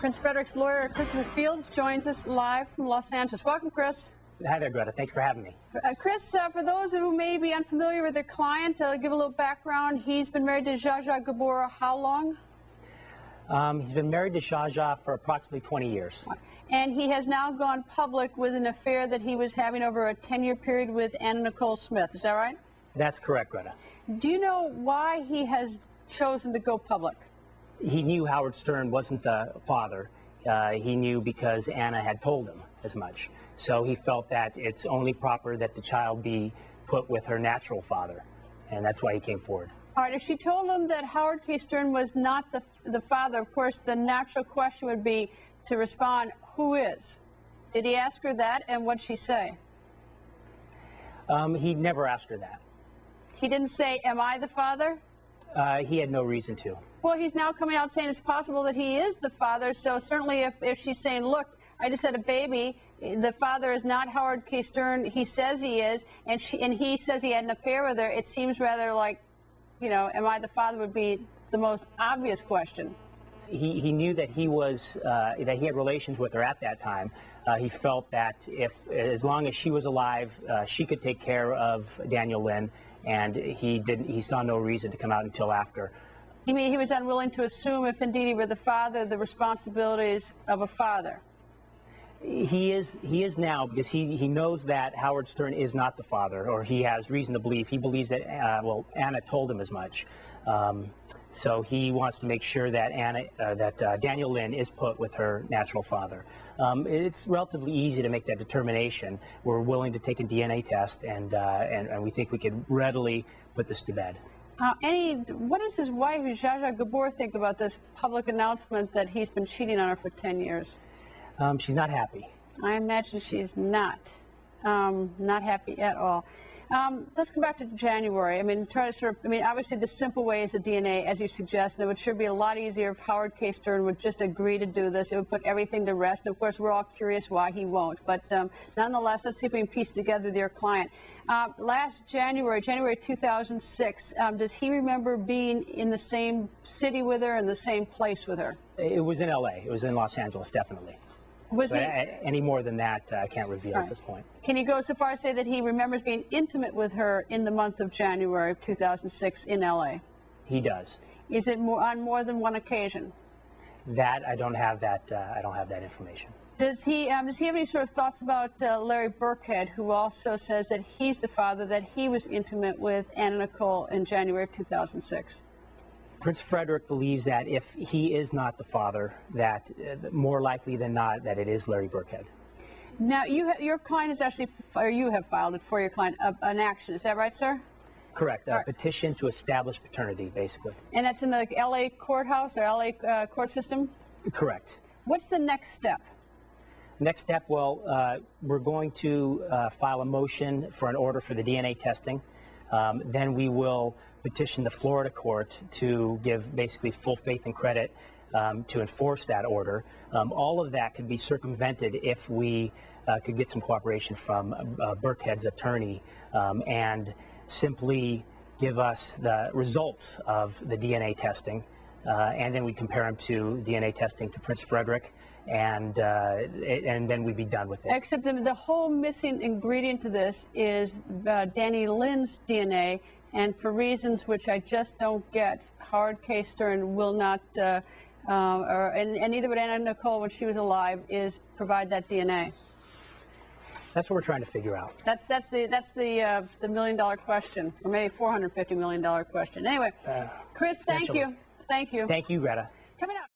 Prince Frederick's lawyer, Christopher Fields, joins us live from Los Angeles. Welcome, Chris. Hi there, Greta. Thanks for having me. Chris, for those who may be unfamiliar with the client, give a little background. He's been married to Zsa Zsa Gabor how long? He's been married to Zsa Zsa for approximately 20 years. And he has now gone public with an affair that he was having over a 10-year period with Anna Nicole Smith. Is that right? That's correct, Greta. Do you know why he has chosen to go public? He knew Howard Stern wasn't the father. He knew because Anna had told him as much. So he felt that it's only proper that the child be put with her natural father. And that's why he came forward. All right, if she told him that Howard K. Stern was not the father, of course, the natural question would be to respond, who is? Did he ask her that, and what'd she say? He never asked her that. He didn't say, am I the father? He had no reason to. Well, he's now coming out saying it's possible that he is the father, so certainly if she's saying, look, I just had a baby, the father is not Howard K. Stern, he says he is, and he says he had an affair with her, it seems rather like, you know, am I the father would be the most obvious question. He knew that he was, that he had relations with her at that time. He felt that as long as she was alive, she could take care of Daniel Lynn, and he saw no reason to come out until after. You mean he was unwilling to assume, if indeed he were the father, the responsibilities of a father? He is now, because he knows that Howard Stern is not the father, or he has reason to believe. He believes that, well, Anna told him as much. So he wants to make sure that Daniel Lynn is put with her natural father. It's relatively easy to make that determination. We're willing to take a DNA test, and we think we could readily put this to bed. What does his wife, Zsa Zsa Gabor, think about this public announcement that he's been cheating on her for 10 years? She's not happy. I imagine she's not happy at all. Let's go back to January. I mean, obviously the simple way is the DNA, as you suggest, and it would sure be a lot easier if Howard K. Stern would just agree to do this. It would put everything to rest. Of course, we're all curious why he won't. But nonetheless, let's see if we can piece together their client. Last January 2006, does he remember being in the same city with her, in the same place with her? It was in L.A. It was in Los Angeles, definitely. Was he? Any more than that, I can't reveal at this point. Can you go so far as to say that he remembers being intimate with her in the month of January of 2006 in L.A.? He does. Is it on more than one occasion? That I don't have that. I don't have that information. Does he have any sort of thoughts about Larry Burkhead, who also says that he's the father, that he was intimate with Anna Nicole in January of 2006? Prince Frederick believes that if he is not the father, that more likely than not that it is Larry Burkhead. Now, your client is actually, or you have filed it for your client, an action. Is that right, sir? Correct. A petition to establish paternity, basically. And that's in the L.A. courthouse or L.A. Court system? Correct. What's the next step? Next step, well, we're going to file a motion for an order for the DNA testing. Then we will petition the Florida court to give basically full faith and credit to enforce that order. All of that could be circumvented if we could get some cooperation from Burkhead's attorney and simply give us the results of the DNA testing, and then we compare them to DNA testing to Prince Frederick, and then we'd be done with it. Except the whole missing ingredient to this is Danny Lynn's DNA, and for reasons which I just don't get, Howard K. Stern will not, and neither would Anna Nicole when she was alive, is provide that DNA. That's what we're trying to figure out. That's the $1 million question, or maybe $450 million question. Anyway, Chris, thank you. Thank you. Thank you, Greta.